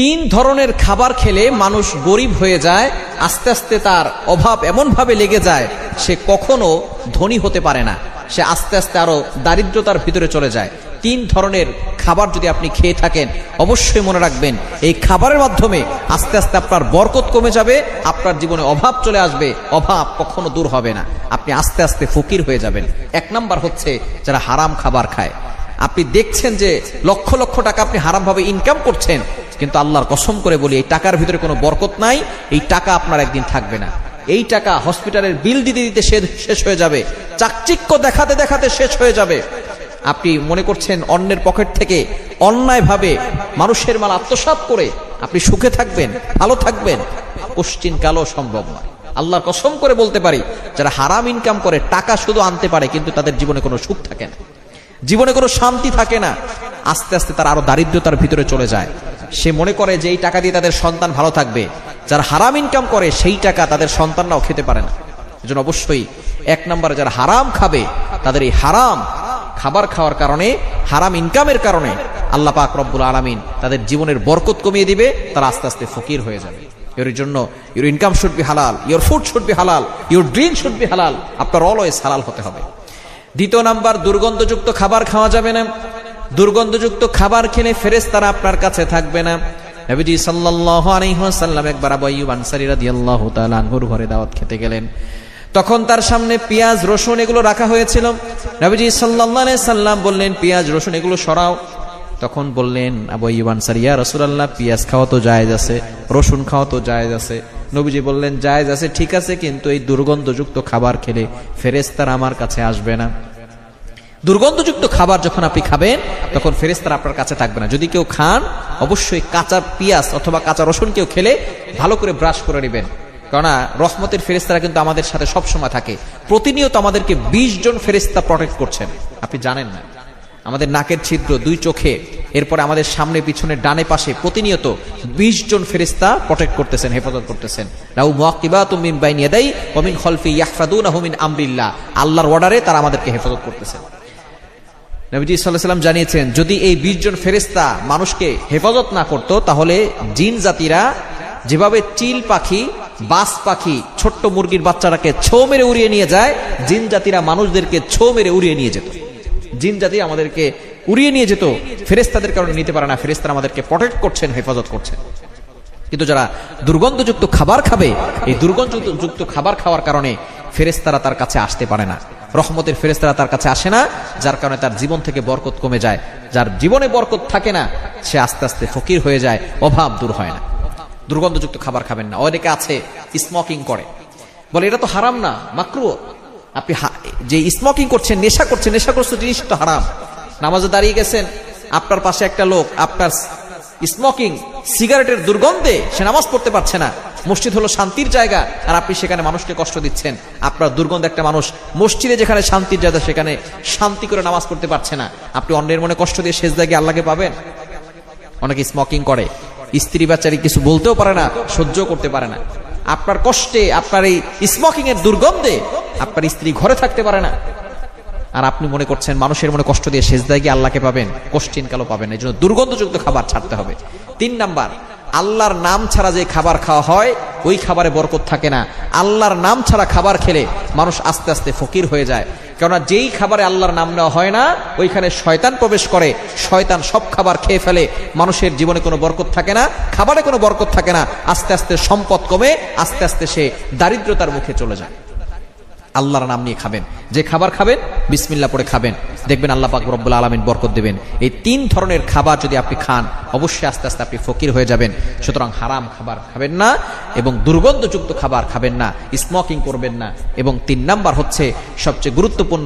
তিন ধরনের খাবার খেলে মানুষ গরিব হয়ে যায়, আস্তে আস্তে তার অভাব এমন ভাবে লেগে যায় সে কখনো ধনী হতে পারে না, সে আস্তে আস্তে আরো দারিদ্রতার ভিতরে চলে যায়। তিন ধরনের খাবার যদি আপনি খেয়ে থাকেন অবশ্যই মনে রাখবেন এই খাবারের মাধ্যমে আস্তে আস্তে আপনার বরকত কমে যাবে, আপনার জীবনে অভাব চলে আসবে, অভাব কখনো দূর হবে না, আপনি আস্তে আস্তে ফকির হয়ে যাবেন। এক নাম্বার হচ্ছে যারা হারাম খাবার খায়। আপনি দেখছেন যে লক্ষ লক্ষ টাকা আপনি হারাম ভাবে ইনকাম করছেন, কিন্তু আল্লাহর কসম করে বলি এই টাকার ভিতরে কোনো বরকত নাই, এই টাকা আপনার একদিন থাকবে না। এই টাকা হসপিটালের বিল দিতে দিতে শেষ হয়ে যাবে, চাকচিক্য দেখাতে দেখাতে শেষ হয়ে যাবে। আপনি মনে করছেন অন্যের পকেট থেকে অন্যায়ভাবে মানুষের মাল আত্মসাৎ করে আপনি সুখে থাকবেন, ভালো থাকবেন, কোশ্চিন কালও সম্ভব নয়। আল্লাহর কসম করে বলতে পারি যারা হারাম ইনকাম করে টাকা শুধু আনতে পারে কিন্তু তাদের জীবনে কোনো সুখ থাকে না, জীবনে কোনো শান্তি থাকে না, আস্তে আস্তে তারা আরো দারিদ্রতার ভিতরে চলে যায়। সে মনে করে যে এই টাকা দিয়ে তাদের সন্তান ভালো থাকবে। যারা হারাম ইনকাম করে সেই টাকা তাদের সন্তানরাও খেতে পারে না। এজন্য অবশ্যই এক নম্বরে যারা হারাম খাবে তাদের এই হারাম খাবার খাওয়ার কারণে, হারাম ইনকামের কারণে আল্লাহ পাক রব্বুল আলামিন তাদের জীবনের বরকত কমিয়ে দিবে, তারা আস্তে আস্তে ফকির হয়ে যাবে। এর জন্য ইউর ইনকাম শুড বি হালাল, ইউর ফুড শুড বি হালাল, ইউর ড্রিঙ্ক শুড বি হালাল, আপনার অলওয়েজ হালাল হতে হবে। দ্বিতীয় নাম্বার, দুর্গন্ধযুক্ত খাবার খাওয়া যাবে না। দুর্গন্ধযুক্ত খাবার খেলে ফেরেশতারা আপনার কাছে থাকবে না। নবীজি সাল্লাল্লাহু আলাইহি ওয়াসাল্লাম একবার আবু আইয়ুব আনসারী রাদিয়াল্লাহু তাআলা আনহুর ঘরে দাওয়াত খেতে গেলেন, তখন তার সামনে পেঁয়াজ রসুন এগুলো রাখা হয়েছিল। নবীজি সাল্লাল্লাহু আলাইহি সাল্লাম বললেন পেঁয়াজ রসুন এগুলো সরাও। তখন বললেন আবু আইয়ুব আনসারী, ইয়া রাসূলুল্লাহ পেঁয়াজ খাওয়া তো জায়েজ আছে, রসুন খাওয়া তো জায়েজ আছে। নবীজি বললেন জায়েজ আছে ঠিক আছে, কিন্তু এই দুর্গন্ধযুক্ত খাবার খেলে ফেরেশতারা আমার কাছে আসবে না। দুর্গন্ধযুক্ত খাবার যখন আপনি খাবেন তখন ফেরেশতারা আপনার কাছে থাকবে না। যদি কেউ খান অবশ্যই কাঁচা পেঁয়াজ অথবা কাঁচা রসুন কেউ খেলে ভালো করে ব্রাশ করে নেবেন, কেননা রহমতের ফেরেশতারা কিন্তু আমাদের সাথে সবসময় থাকে। প্রতিনিয়ত আমাদেরকে 20 জন ফেরেশতা প্রটেক্ট করছেন, আপনি জানেন না। আমাদের নাকের ছিদ্র, 2 চোখে, এরপরে আমাদের সামনে পিছনে ডানে পাশে প্রতিনিয়ত 20 জন ফেরেশতা প্রটেক্ট করতেছেন, হেফাজত করতেছেন। লাহু মুআকিবাতুম মিন বাইনি ইয়াদাইহি ওয়া মিন খালফি ইয়াহফাযুনাহু মিন আমরিল্লাহ, আল্লাহর অর্ডারে তারা আমাদেরকে হেফাজত করতেছেন। নবীজি সাল্লাল্লাহু আলাইহি ওয়াসাল্লাম জানিয়েছেন যদি এই 20 জন ফেরেশতা মানুষকে হেফাজত না করত তাহলে জিন জাতিরা যেভাবে চিল পাখি, বাস পাখি, ছোট্ট মুরগির বাচ্চাটাকে ছো মেরে উড়িয়ে নিয়ে যায়, জিন জাতিরা মানুষদেরকে ছো মেরে উড়িয়ে নিয়ে যেত। জিন জাতি আমাদেরকে উড়িয়ে নিয়ে যেত, ফেরেশতাদের কারণে নিতে পারে না। ফেরেশতারা আমাদেরকে প্রটেক্ট করছেন, হেফাজত করছেন। কিন্তু যারা দুর্গন্ধযুক্ত খাবার খাবে, এই দুর্গন্ধযুক্ত খাবার খাওয়ার কারণে ফেরেশতারা তার কাছে আসতে পারে না, রহমতের ফেরেশতারা তার কাছে আসে না, যার কারণে তার জীবন থেকে বরকত কমে যায়। যার জীবনে বরকত থাকে না সে আস্তে আস্তে ফকির হয়ে যায়, অভাব দূর হয় না। দুর্গন্ধযুক্ত খাবার খাবেন না। অনেকে আছে স্মোকিং করে, বলে এটা তো হারাম না, মাকরুহ। আপনি যে স্মোকিং করছেন, নেশাগ্রস্ত জিনিস তো হারাম। নামাজে দাঁড়িয়ে গেছেন, আপনার পাশে একটা লোক আপনার স্মোকিং সিগারেটের দুর্গন্ধে সে নামাজ পড়তে পারছে না। মসজিদ হলো শান্তির জায়গা, আর আপনি সেখানে মানুষকে কষ্ট দিচ্ছেন। আপনার দুর্গন্ধ একটা মানুষ মসজিদে যেখানে শান্তির জায়গা সেখানে শান্তি করে নামাজ পড়তে পারছে না, আপনি অন্যের মনে কষ্ট দিয়ে সেজদায় গিয়ে আল্লাহকে পাবেন? অনেকে স্মোকিং করে, স্ত্রী বাচ্চারি কিছু বলতেও পারে না, সহ্য করতে পারে না। আপনার কষ্টে, আপনার এই স্মোকিং এর দুর্গন্ধে আপনার স্ত্রী ঘরে থাকতে পারে না, আর আপনি মনে করছেন মানুষের মনে কষ্ট দিয়ে সেজদায় গিয়ে আল্লাহকে পাবেন? কোশ্চিন কালও পাবেন। এই জন্য দুর্গন্ধযুক্ত খাবার ছাড়তে হবে। 3 নাম্বার, আল্লাহর নাম ছাড়া যে খাবার খাওয়া হয় ওই খাবারে বরকত থাকে না। আল্লাহর নাম ছাড়া খাবার খেলে মানুষ আস্তে আস্তে ফকির হয়ে যায়, কেননা যেই খাবারে আল্লাহর নাম নেওয়া হয় না ওইখানে শয়তান প্রবেশ করে, শয়তান সব খাবার খেয়ে ফেলে, মানুষের জীবনে কোনো বরকত থাকে না, খাবারে কোনো বরকত থাকে না, আস্তে আস্তে সম্পদ কমে, আস্তে আস্তে সে দারিদ্রতার মুখে চলে যায়। আল্লাহর নাম নিয়ে খাবেন, যে খাবার খাবেন বিসমিল্লাহ পড়ে খাবেন, দেখবেন আল্লাহ পাক রব্বুল আলামিন বরকত দেবেন। এই 3 ধরনের খাবার যদি আপনি খান অবশ্যই আস্তে আস্তে আপনি ফকির হয়ে যাবেন। সুতরাং হারাম খাবার খাবেন না এবং দুর্গন্ধযুক্ত খাবার খাবেন না, স্মোকিং করবেন না। এবং 3 নাম্বার হচ্ছে সবচেয়ে গুরুত্বপূর্ণ,